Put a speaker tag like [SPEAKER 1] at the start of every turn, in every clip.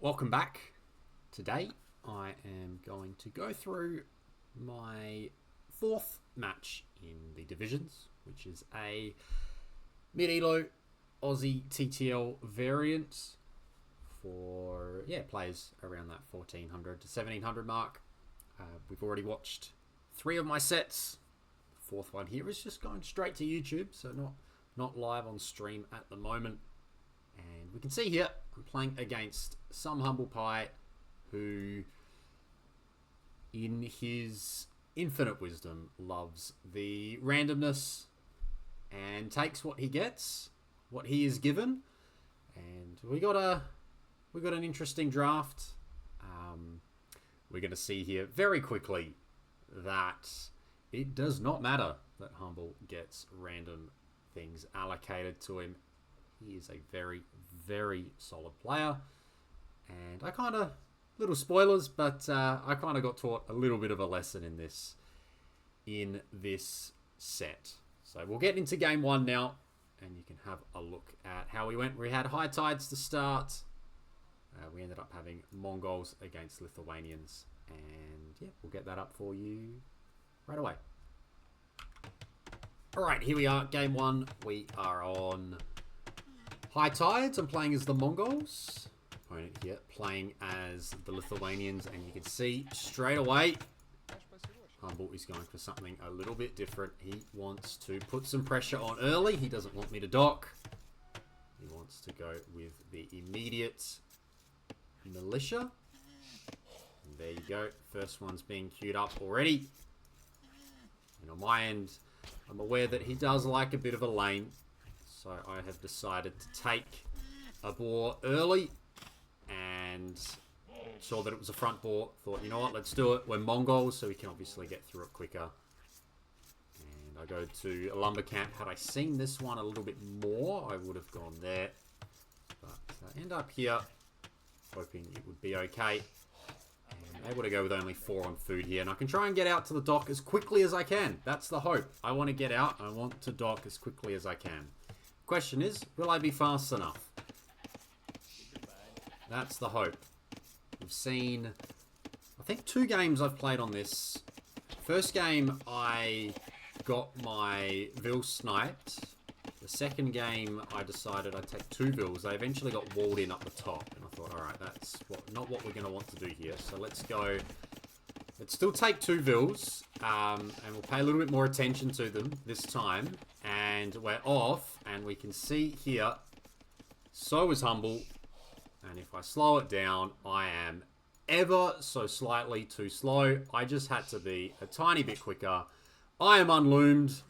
[SPEAKER 1] Welcome back. Today I am going to go through my fourth match in the divisions, which is a Mid-ELO Aussie TTL variant for players around that 1400 to 1700 mark. We've already watched 3 of my sets. The 4th one here is just going straight to YouTube, so not live on stream at the moment. And we can see here I'm playing against some humble pie who, in his infinite wisdom, loves the randomness and takes what he gets, what he is given. And we got an interesting draft. We're going to see here very quickly that it does not matter that Humble gets random things allocated to him. He is a very, very solid player. And I kind of, little spoilers, but I kind of got taught a little bit of a lesson in this set. So we'll get into game 1 now, and you can have a look at how we went. We had high tides to start. We ended up having Mongols against Lithuanians. And yeah, we'll get that up for you right away. Alright, here we are. Game 1. We are on high tides. I'm playing as the Mongols. Opponent here playing as the Lithuanians. And you can see straight away, Humble is going for something a little bit different. He wants to put some pressure on early. He doesn't want me to dock. He wants to go with the immediate militia. And there you go. First one's being queued up already. And on my end, I'm aware that he does like a bit of a lane. So I have decided to take a boar early and saw that it was a front boar. Thought, you know what, let's do it. We're Mongols, so we can obviously get through it quicker. And I go to a lumber camp. Had I seen this one a little bit more, I would have gone there. But I end up here, hoping it would be okay. And able to go with only 4 on food here. And I can try and get out to the dock as quickly as I can. That's the hope. I want to get out. I want to dock as quickly as I can. Question is, will I be fast enough? That's the hope. We've seen, I think, 2 games I've played on this. First game, I got my Vil sniped. The second game, I decided I'd take 2 Vils. They eventually got walled in up the top. And I thought, alright, that's not what we're going to want to do here. So let's go. Let's still take 2 Vils. And we'll pay a little bit more attention to them this time. And we're off. And we can see here, so is Humble. And if I slow it down, I am ever so slightly too slow. I just had to be a tiny bit quicker. I am unloomed.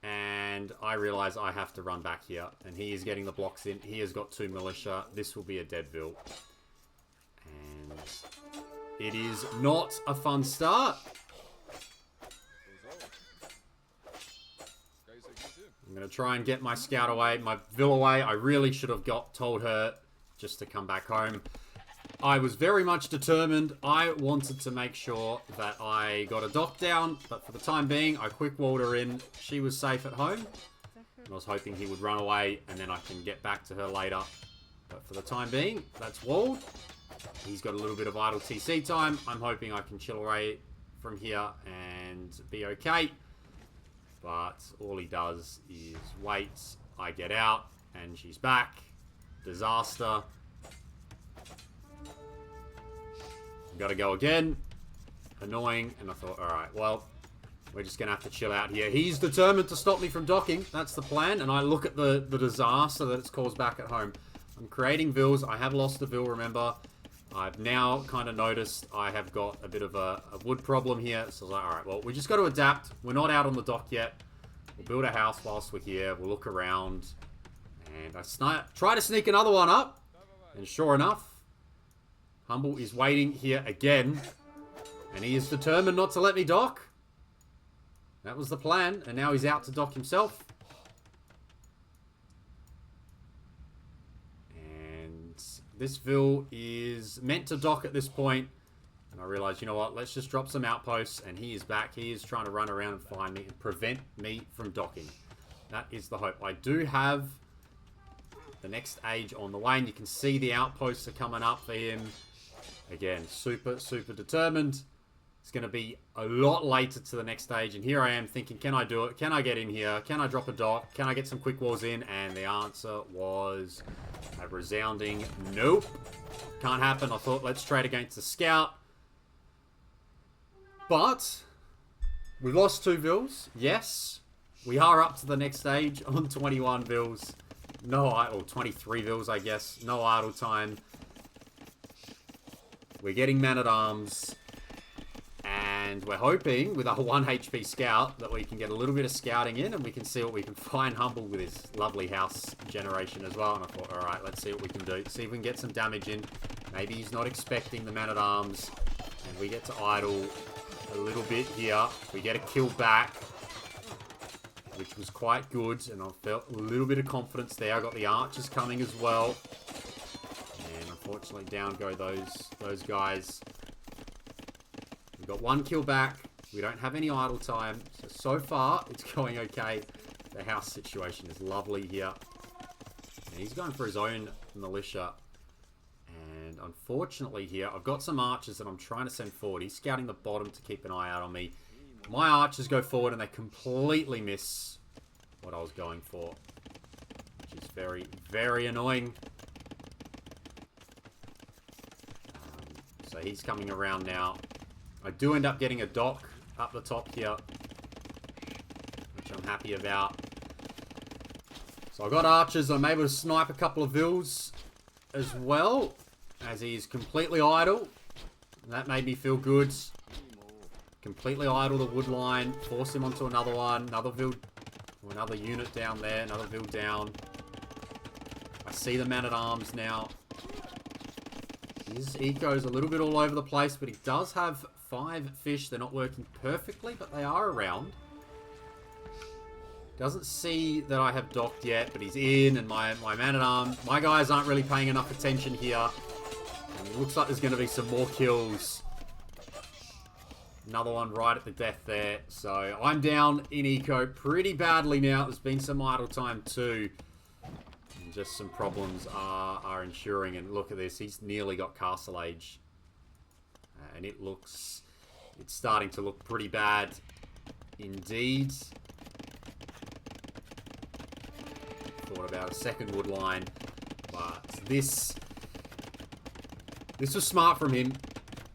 [SPEAKER 1] And I realize I have to run back here. And he is getting the blocks in. He has got 2 militia. This will be a dead Vil. And it is not a fun start. I'm going to try and get my scout away, my Vil away. I really should have told her just to come back home. I was very much determined. I wanted to make sure that I got a dock down, but for the time being, I quick walled her in. She was safe at home. And I was hoping he would run away, and then I can get back to her later. But for the time being, that's walled. He's got a little bit of idle TC time. I'm hoping I can chill away from here and be okay. But all he does is wait. I get out, and she's back. Disaster. Gotta go again. Annoying. And I thought, alright, well, we're just gonna have to chill out here. He's determined to stop me from docking. That's the plan. And I look at the disaster that it's caused back at home. I'm creating Vils. I have lost a Vil, remember. I've now kind of noticed I have got a bit of a wood problem here. So I was like, alright, well, we just got to adapt. We're not out on the dock yet. We'll build a house whilst we're here. We'll look around. And I try to sneak another one up. And sure enough, Humble is waiting here again. And he is determined not to let me dock. That was the plan. And now he's out to dock himself. And this Vil is meant to dock at this point. And I realized, you know what, let's just drop some outposts. And he is back. He is trying to run around and find me and prevent me from docking. That is the hope. I do have the next age on the way. And you can see the outposts are coming up for him. Again, super, super determined. It's going to be a lot later to the next stage. And here I am thinking, can I do it? Can I get in here? Can I drop a dot? Can I get some quick walls in? And the answer was a resounding nope. Can't happen. I thought, let's trade against the scout. But we've lost 2 vills. Yes, we are up to the next stage on 21 vills. No idle, 23 vills, I guess. No idle time. We're getting man-at-arms. And we're hoping, with our 1 HP scout, that we can get a little bit of scouting in and we can see what we can find Humble with his lovely house generation as well. And I thought, alright, let's see what we can do. See if we can get some damage in. Maybe he's not expecting the man-at-arms. And we get to idle a little bit here. We get a kill back, which was quite good. And I felt a little bit of confidence there. I got the archers coming as well. And unfortunately, down go those guys. We've got 1 kill back. We don't have any idle time. So far, it's going okay. The house situation is lovely here. And he's going for his own militia. And unfortunately here, I've got some archers that I'm trying to send forward. He's scouting the bottom to keep an eye out on me. My archers go forward and they completely miss what I was going for. Which is very, very annoying. So he's coming around now. I do end up getting a dock up the top here, which I'm happy about. So I've got archers. I'm able to snipe a couple of vills as well, as he's completely idle. And that made me feel good. Completely idle the wood line, force him onto another one, another vill, or another unit down there, another vill down. I see the man-at-arms now. His eco's a little bit all over the place, but he does have 5 fish. They're not working perfectly, but they are around. Doesn't see that I have docked yet, but he's in, and my man-at-arms, my guys aren't really paying enough attention here. And it looks like there's going to be some more kills. Another one right at the death there. So I'm down in eco pretty badly now. There's been some idle time too. And just some problems are ensuing. And look at this. He's nearly got castle age. And it's starting to look pretty bad indeed. Thought about a second wood line. But this was smart from him.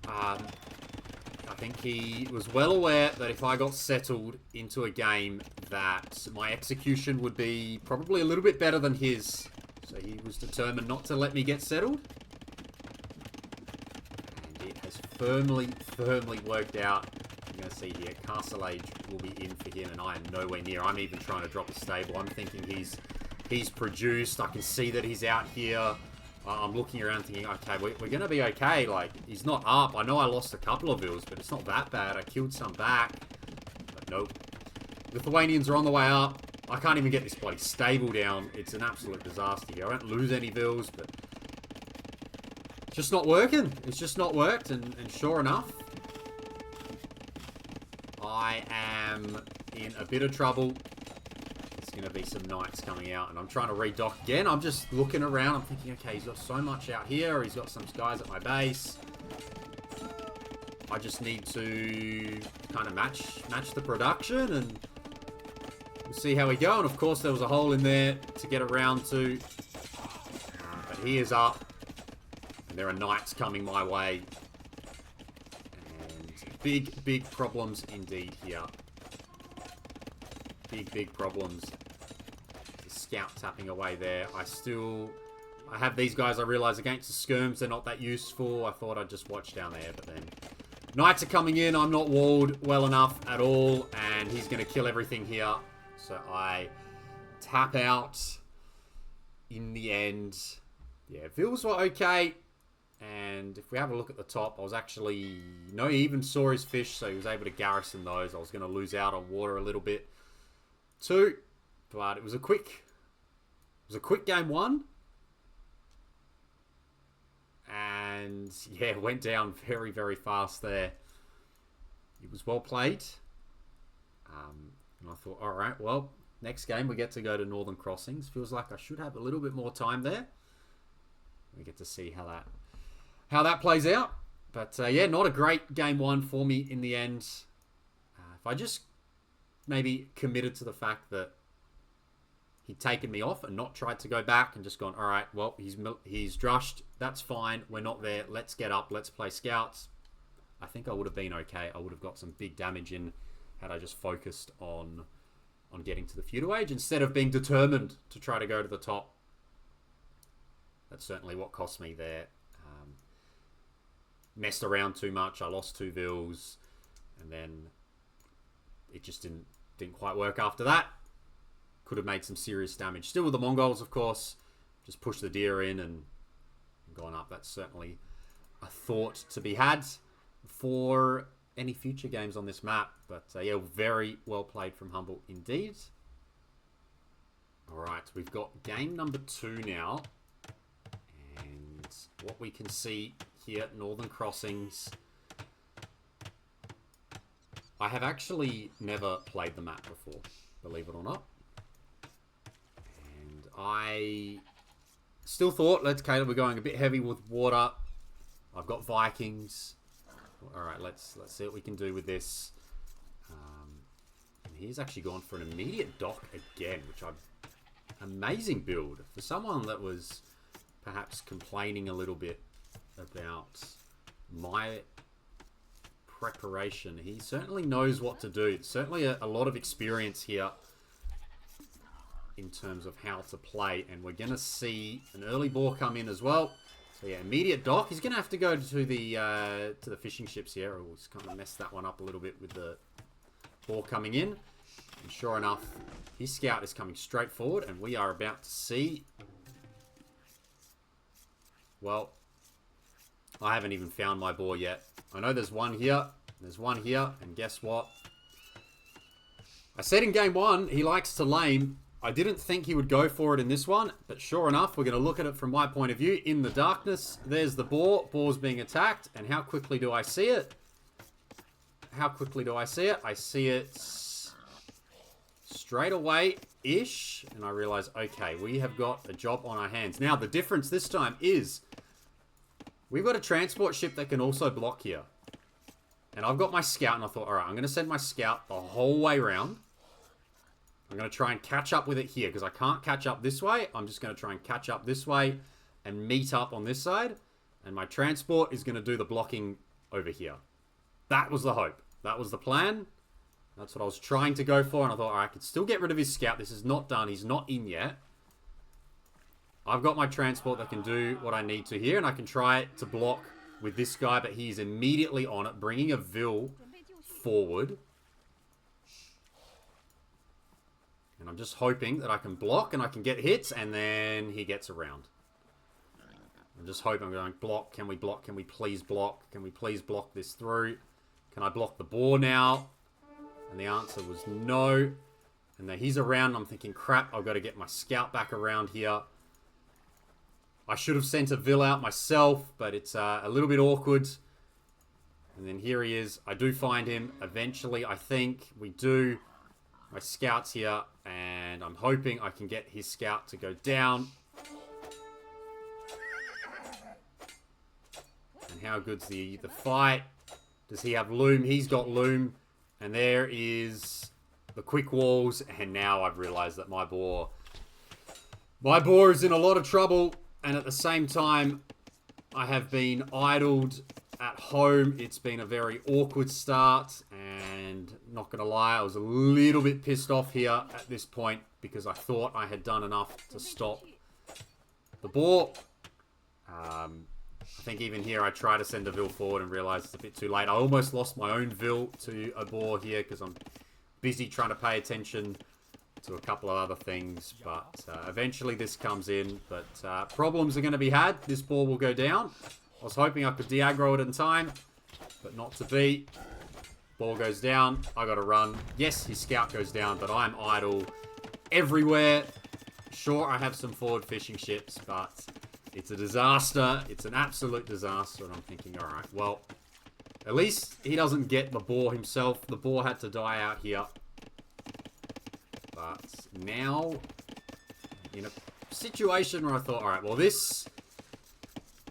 [SPEAKER 1] I think he was well aware that if I got settled into a game that my execution would be probably a little bit better than his. So he was determined not to let me get settled. And it has firmly worked out. You're going to see here, Castle Age will be in for him and I am nowhere near. I'm even trying to drop a stable. I'm thinking he's produced. I can see that he's out here. I'm looking around thinking, okay, we're going to be okay. Like, he's not up. I know I lost a couple of vills, but it's not that bad. I killed some back. But nope. Lithuanians are on the way up. I can't even get this bloody stable down. It's an absolute disaster here. I don't lose any vills, but it's just not working. It's just not worked. And sure enough, I am in a bit of trouble. Going to be some knights coming out, and I'm trying to redock again. I'm just looking around. I'm thinking, okay, he's got so much out here. He's got some guys at my base. I just need to kind of match the production, and we'll see how we go. And of course, there was a hole in there to get around to, but he is up, and there are knights coming my way, and big problems indeed here. Big problems. The scout tapping away there. I have these guys, I realise, against the skirms, they're not that useful. I thought I'd just watch down there, but then knights are coming in. I'm not walled well enough at all, and he's going to kill everything here. So I tap out in the end. Yeah, vills were okay. And if we have a look at the top, I was actually... No, he even saw his fish, so he was able to garrison those. I was going to lose out on water a little bit too, but it was a quick game one, and yeah, it went down very fast there. It was well played, and I thought, all right, well, Next game, we get to go to Northern Crossings. Feels like I should have a little bit more time there. We get to see how that plays out. But yeah, not a great game one for me in the end. If I just maybe committed to the fact that he'd taken me off and not tried to go back and just gone, all right, well, he's drushed. That's fine. We're not there. Let's get up. Let's play scouts. I think I would have been okay. I would have got some big damage in had I just focused on getting to the feudal age instead of being determined to try to go to the top. That's certainly what cost me there. Messed around too much. I lost 2 vills, and then it just didn't quite work after that. Could have made some serious damage. Still with the Mongols, of course. Just pushed the deer in and gone up. That's certainly a thought to be had for any future games on this map. But yeah, very well played from Humble indeed. Alright, we've got game number 2 now. And what we can see here at Northern Crossings, I have actually never played the map before, believe it or not. And I still thought, we're going a bit heavy with water. I've got Vikings. Alright, let's see what we can do with this. And he's actually gone for an immediate dock again, which amazing build. For someone that was perhaps complaining a little bit about my preparation, he certainly knows what to do. Certainly a lot of experience here in terms of how to play, and we're going to see an early boar come in as well. So yeah, immediate dock. He's going to have to go to the fishing ships here. We'll just kind of mess that one up a little bit with the boar coming in. And sure enough, his scout is coming straight forward, and we are about to see... Well, I haven't even found my boar yet. I know there's one here. There's one here, and guess what? I said in game 1, he likes to lame. I didn't think he would go for it in this one, but sure enough, we're going to look at it from my point of view. In the darkness, there's the boar. Boar's being attacked, and how quickly do I see it? How quickly do I see it? I see it straight away-ish, and I realize, okay, we have got a job on our hands. Now, the difference this time is we've got a transport ship that can also block here. And I've got my scout, and I thought, all right, I'm going to send my scout the whole way around. I'm going to try and catch up with it here, because I can't catch up this way. I'm just going to try and catch up this way and meet up on this side. And my transport is going to do the blocking over here. That was the hope. That was the plan. That's what I was trying to go for. And I thought, all right, I could still get rid of his scout. This is not done. He's not in yet. I've got my transport that can do what I need to here. And I can try to block with this guy. But he's immediately on it, bringing a Vil forward. And I'm just hoping that I can block and I can get hits, and then he gets around. I'm just hoping. I'm going, block. Can we block? Can we please block? Can we please block this through? Can I block the boar now? And the answer was no. And then he's around. I'm thinking, crap, I've got to get my scout back around here. I should have sent a Vil out myself, but it's a little bit awkward. And then here he is. I do find him eventually, I think. We do. My scout's here, and I'm hoping I can get his scout to go down. And how good's the fight? Does he have loom? He's got loom. And there is the quick walls. And now I've realized that my boar is in a lot of trouble. And at the same time, I have been idled at home. It's been a very awkward start, and not going to lie, I was a little bit pissed off here at this point because I thought I had done enough to stop the boar. I think even here I tried to send a Vil forward and realized it's a bit too late. I almost lost my own Vil to a boar here because I'm busy trying to pay attention to a couple of other things, but eventually this comes in. But problems are going to be had. This boar will go down. I was hoping I could de-aggro it in time, but not to be. Ball goes down. I got to run. Yes, his scout goes down, but I'm idle everywhere. Sure, I have some forward fishing ships, but it's a disaster. It's an absolute disaster, and I'm thinking, all right, well, at least he doesn't get the boar himself. The boar had to die out here. But now, in a situation where I thought, alright, well this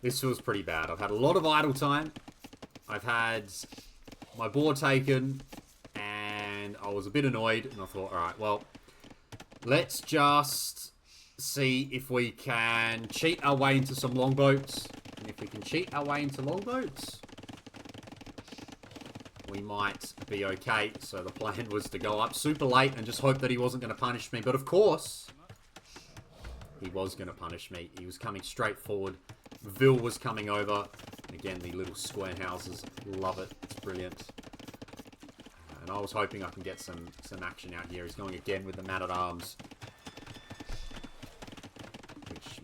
[SPEAKER 1] feels pretty bad. I've had a lot of idle time. I've had my board taken, and I was a bit annoyed, and I thought, alright, well, let's just see if we can cheat our way into some longboats. And if we can cheat our way into longboats, we might be okay. So the plan was to go up super late and just hope that he wasn't going to punish me. But of course, he was going to punish me. He was coming straight forward. Vil was coming over. Again, the little square houses. Love it. It's brilliant. And I was hoping I can get some action out here. He's going again with the man-at-arms,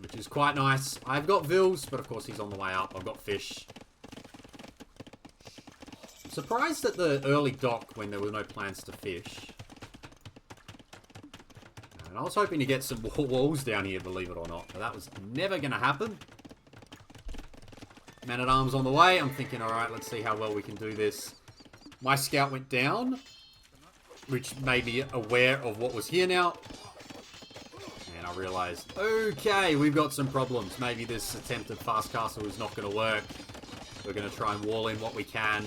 [SPEAKER 1] which is quite nice. I've got Vils, but of course he's on the way up. I've got fish. I'm surprised at the early dock when there were no plans to fish. And I was hoping to get some walls down here, believe it or not. But that was never going to happen. Man-at-arms on the way. I'm thinking, alright, let's see how well we can do this. My scout went down, which made me aware of what was here now. And I realized, okay, we've got some problems. Maybe this attempted fast castle is not going to work. We're going to try and wall in what we can.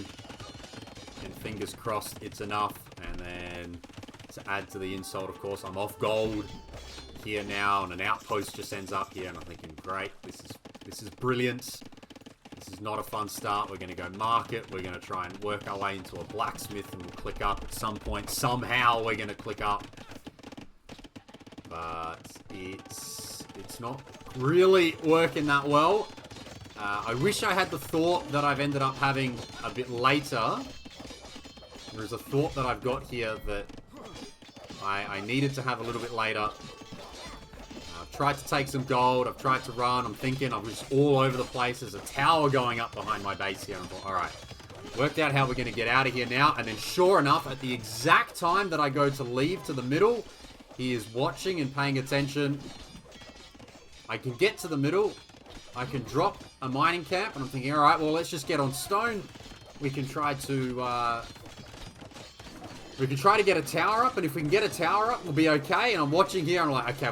[SPEAKER 1] And fingers crossed it's enough. And then to add to the insult, of course, I'm off gold here now. And an outpost just ends up here. And I'm thinking, great, this is brilliant. This is not a fun start. We're going to go market. We're going to try and work our way into a blacksmith, and we'll click up at some point. Somehow we're going to click up. But it's not really working that well. I wish I had the thought that I've ended up having a bit later. There's a thought that I've got here that I needed to have a little bit later. Tried to take some gold. I've tried to run. I'm thinking I was all over the place. There's a tower going up behind my base here. And I thought, all right, worked out how we're going to get out of here now. And then sure enough, at the exact time that I go to leave to the middle, he is watching and paying attention. I can get to the middle. I can drop a mining camp. And I'm thinking, all right, well, let's just get on stone. We can try to get a tower up, and if we can get a tower up, we'll be okay. And I'm watching here, and I'm like, okay,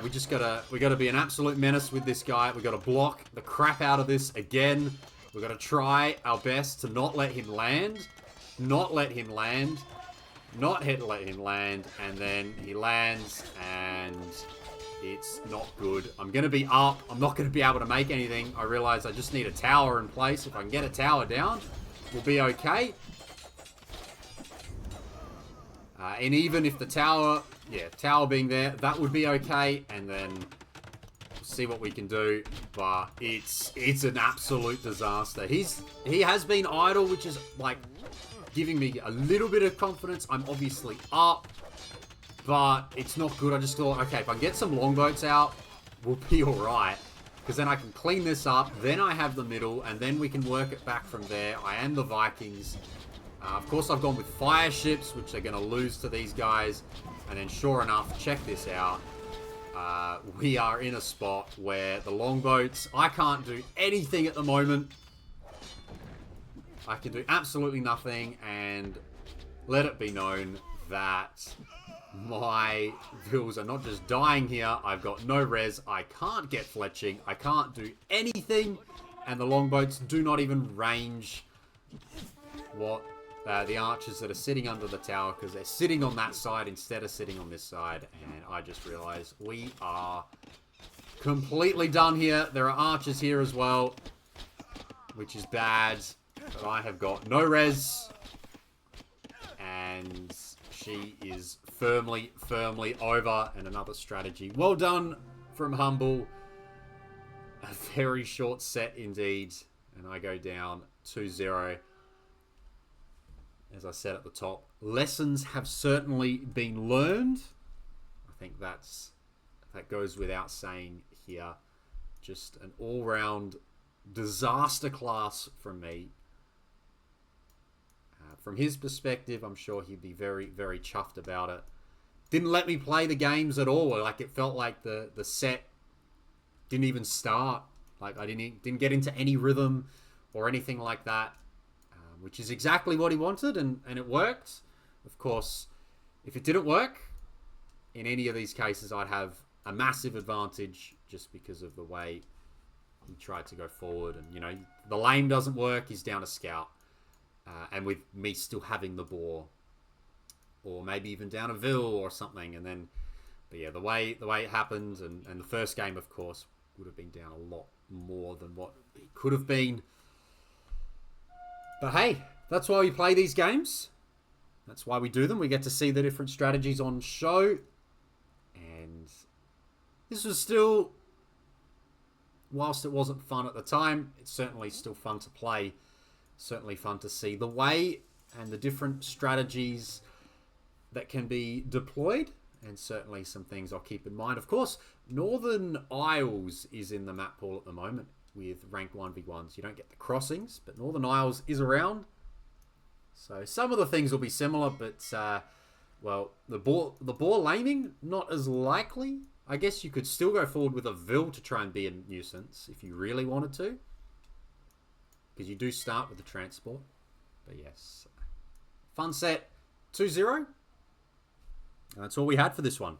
[SPEAKER 1] we gotta be an absolute menace with this guy. We gotta block the crap out of this again. We gotta try our best to not let him land, not let him land, and then he lands, and it's not good. I'm gonna be up. I'm not gonna be able to make anything. I realize I just need a tower in place. If I can get a tower down, we'll be okay. And even if the tower being there, that would be okay. And then see what we can do. But it's an absolute disaster. He has been idle, which is like giving me a little bit of confidence. I'm obviously up, but it's not good. I just thought, okay, if I can get some longboats out, we'll be all right. Because then I can clean this up. Then I have the middle, and then we can work it back from there. I am the Vikings. Of course, I've gone with fire ships, which they're going to lose to these guys. And then, sure enough, check this out. We are in a spot where the longboats... I can't do anything at the moment. I can do absolutely nothing. And let it be known that my vills are not just dying here. I've got no res. I can't get fletching. I can't do anything. And the longboats do not even range what... the archers that are sitting under the tower, because they're sitting on that side instead of sitting on this side. And I just realized we are completely done here. There are archers here as well, which is bad. But I have got no res. And she is firmly over. And another strategy. Well done from Humble. A very short set indeed. And I go down 2-0. As I said at the top, lessons have certainly been learned. I think that goes without saying here. Just an all-round disaster class from me. From his perspective, I'm sure he'd be very, very chuffed about it. Didn't let me play the games at all. Like, it felt like the set didn't even start. Like, I didn't get into any rhythm or anything like that. Which is exactly what he wanted, and it worked. Of course, if it didn't work, in any of these cases, I'd have a massive advantage just because of the way he tried to go forward. And, you know, the lane doesn't work. He's down a scout. And with me still having the boar, or maybe even down a Vil or something. And then, but yeah, the way it happened, and the first game, of course, would have been down a lot more than what it could have been. But hey, that's why we play these games. That's why we do them. We get to see the different strategies on show. And this was still, whilst it wasn't fun at the time, it's certainly still fun to play. Certainly fun to see the way and the different strategies that can be deployed. And certainly some things I'll keep in mind. Of course, Northern Isles is in the map pool at the moment with ranked 1v1s. You don't get the crossings, but Northern Isles is around. So some of the things will be similar, but, well, the boar laning, not as likely. I guess you could still go forward with a Vil to try and be a nuisance if you really wanted to. Because you do start with the transport. But yes. Fun set 2-0. And that's all we had for this one.